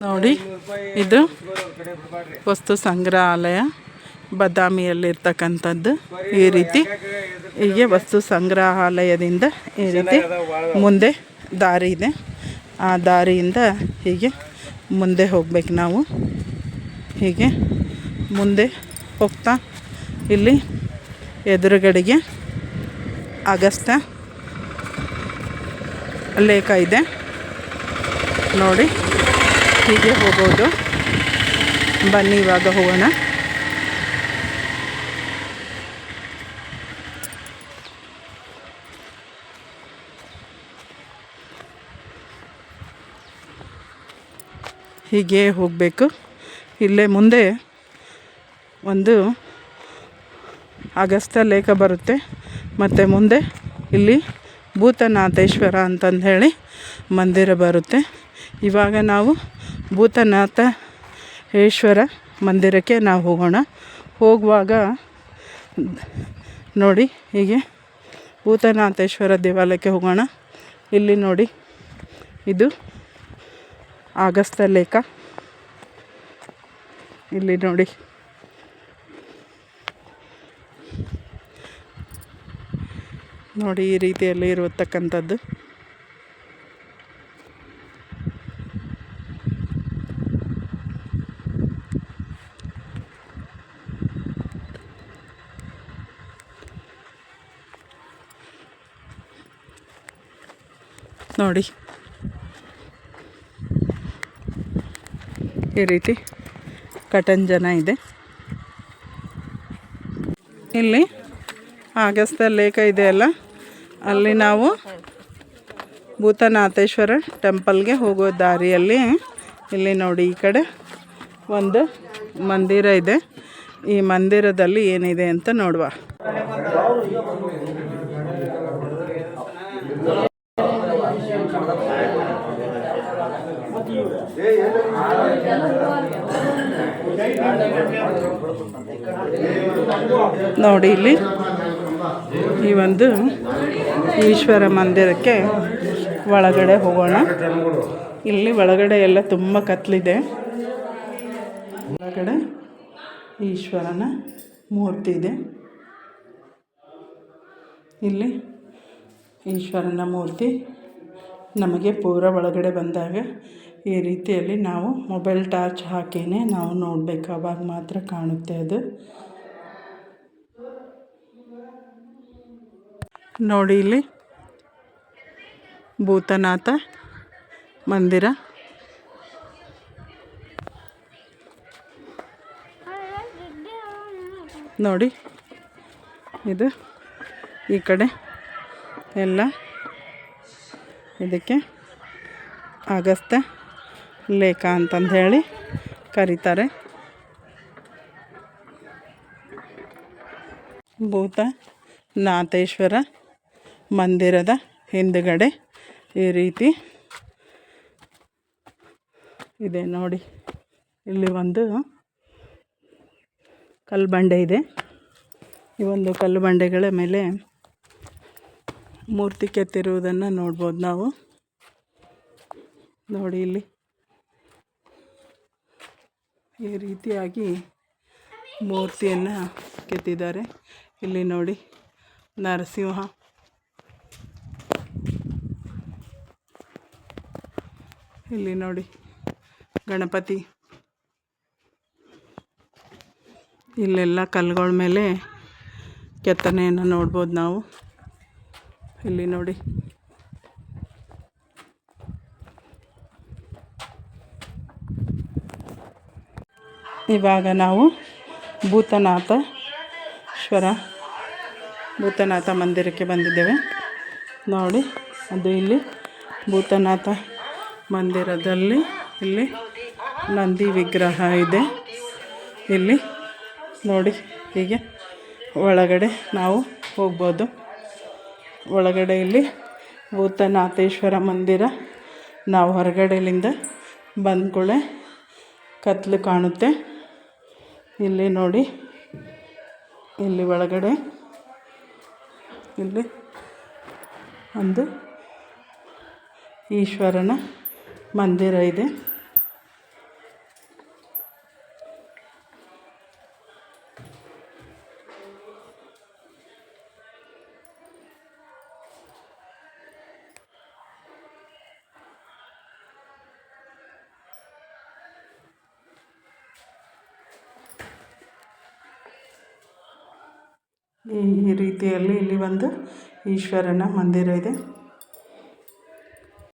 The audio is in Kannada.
ನೋಡಿ, ಇದು ವಸ್ತು ಸಂಗ್ರಹಾಲಯ ಬದಾಮಿಯಲ್ಲಿರ್ತಕ್ಕಂಥದ್ದು. ಈ ರೀತಿ ಹೀಗೆ ವಸ್ತು ಸಂಗ್ರಹಾಲಯದಿಂದ ಈ ರೀತಿ ಮುಂದೆ ದಾರಿ ಇದೆ. ಆ ದಾರಿಯಿಂದ ಹೀಗೆ ಮುಂದೆ ಹೋಗ್ಬೇಕು ನಾವು. ಹೀಗೆ ಮುಂದೆ ಹೋಗ್ತಾ ಇಲ್ಲಿ ಎದುರುಗಡೆಗೆ ಅಗಸ್ತ್ಯ ಲೇಖ ಇದೆ ನೋಡಿ. ಹೀಗೆ ಹೋಗೋದು. ಬನ್ನಿ ಇವಾಗ ಹೋಗೋಣ. ಹೀಗೆ ಹೋಗಬೇಕು. ಇಲ್ಲೇ ಮುಂದೆ ಒಂದು ಅಗಸ್ತ್ಯ ಲೇಖ ಬರುತ್ತೆ. ಮತ್ತು ಮುಂದೆ ಇಲ್ಲಿ ಭೂತನಾಥೇಶ್ವರ ಅಂತಂದು ಹೇಳಿ ಮಂದಿರ ಬರುತ್ತೆ. ಇವಾಗ ನಾವು ಭೂತನಾಥೇಶ್ವರ ಮಂದಿರಕ್ಕೆ ನಾವು ಹೋಗೋಣ. ಹೋಗುವಾಗ ನೋಡಿ, ಹೀಗೆ ಭೂತನಾಥೇಶ್ವರ ದೇವಾಲಯಕ್ಕೆ ಹೋಗೋಣ. ಇಲ್ಲಿ ನೋಡಿ, ಇದು ಅಗಸ್ತ್ಯ ಲೇಖ. ಇಲ್ಲಿ ನೋಡಿ, ನೋಡಿ ಈ ರೀತಿಯಲ್ಲಿ ಇರತಕ್ಕಂಥದ್ದು. ನೋಡಿ ಈ ರೀತಿ ಕಟಂಜನ ಇದೆ. ಇಲ್ಲಿ ಅಗಸ್ತ್ಯ ಲೇಖ ಇದೆಯಲ್ಲ, ಅಲ್ಲಿ ನಾವು ಭೂತನಾಥೇಶ್ವರ ಟೆಂಪಲ್ಗೆ ಹೋಗೋ ದಾರಿಯಲ್ಲಿ ಇಲ್ಲಿ ನೋಡಿ, ಈ ಕಡೆ ಒಂದು ಮಂದಿರ ಇದೆ. ಈ ಮಂದಿರದಲ್ಲಿ ಏನಿದೆ ಅಂತ ನೋಡುವ. ನೋಡಿ, ಇಲ್ಲಿ ಈ ಒಂದು ಈಶ್ವರ ಮಂದಿರಕ್ಕೆ ಒಳಗಡೆ ಹೋಗೋಣ. ಇಲ್ಲಿ ಒಳಗಡೆ ಎಲ್ಲ ತುಂಬ ಕತ್ತಲಿದೆ. ಒಳಗಡೆ ಈಶ್ವರನ ಮೂರ್ತಿ ಇದೆ. ಇಲ್ಲಿ ಈಶ್ವರನ ಮೂರ್ತಿ ನಮಗೆ ಪೂರ ಒಳಗಡೆ ಬಂದಾಗ ಈ ರೀತಿಯಲ್ಲಿ ನಾವು ಮೊಬೈಲ್ ಟಾರ್ಚ್ ಹಾಕಿನೇ ನಾವು ನೋಡಬೇಕು. ಆವಾಗ ಮಾತ್ರ ಕಾಣುತ್ತೆ ಅದು. ನೋಡಿ, ಇಲ್ಲಿ ಭೂತನಾಥ ಮಂದಿರ. ನೋಡಿ, ಇದು ಈ ಕಡೆ ಎಲ್ಲ ಇದಕ್ಕೆ ಅಗಸ್ತ್ಯ ಲೇಖ ಅಂತಂದು ಹೇಳಿ ಕರೀತಾರೆ. ಭೂತನಾಥೇಶ್ವರ ಮಂದಿರದ ಹಿಂದುಗಡೆ ಈ ರೀತಿ ಇದೆ ನೋಡಿ. ಇಲ್ಲಿ ಒಂದು ಕಲ್ಲು ಇದೆ. ಈ ಒಂದು ಕಲ್ಲು ಬಂಡೆಗಳ ಮೇಲೆ ಮೂರ್ತಿ ಕೆತ್ತಿರುವುದನ್ನು ನೋಡ್ಬೋದು ನಾವು. ನೋಡಿ, ಇಲ್ಲಿ ಈ ರೀತಿಯಾಗಿ ಮೂರ್ತಿಯನ್ನು ಕೆತ್ತಿದ್ದಾರೆ. ಇಲ್ಲಿ ನೋಡಿ, ನರಸಿಂಹ, ಇಲ್ಲಿ ನೋಡಿ ಗಣಪತಿ. ಇಲ್ಲೆಲ್ಲ ಕಲ್ಲುಗಳ ಮೇಲೆ ಕೆತ್ತನೆಯನ್ನು ನೋಡ್ಬೋದು ನಾವು. ಇಲ್ಲಿ ನೋಡಿ, ಇವಾಗ ನಾವು ಭೂತನಾಥ ಮಂದಿರಕ್ಕೆ ಬಂದಿದ್ದೇವೆ ನೋಡಿ. ಅದು ಇಲ್ಲಿ ಭೂತನಾಥ ಮಂದಿರದಲ್ಲಿ ಇಲ್ಲಿ ನಂದಿ ವಿಗ್ರಹ ಇದೆ. ಇಲ್ಲಿ ನೋಡಿ, ಹೀಗೆ ಒಳಗಡೆ ನಾವು ಹೋಗ್ಬೋದು. ಒಳಗಡೆ ಇಲ್ಲಿ ಭೂತನಾಥೇಶ್ವರ ಮಂದಿರ. ನಾವು ಹೊರಗಡೆಯಿಂದ ಬಂದ್ಕೊಳ್ಳೆ ಕತ್ಲು ಕಾಣುತ್ತೆ. ಇಲ್ಲಿ ನೋಡಿ, ಇಲ್ಲಿ ಒಳಗಡೆ ಇಲ್ಲಿ ಒಂದು ಈಶ್ವರನ ಮಂದಿರ ಇದೆ. ಈ ರೀತಿಯಲ್ಲಿ ಇಲ್ಲಿ ಒಂದು ಈಶ್ವರನ ಮಂದಿರ ಇದೆ.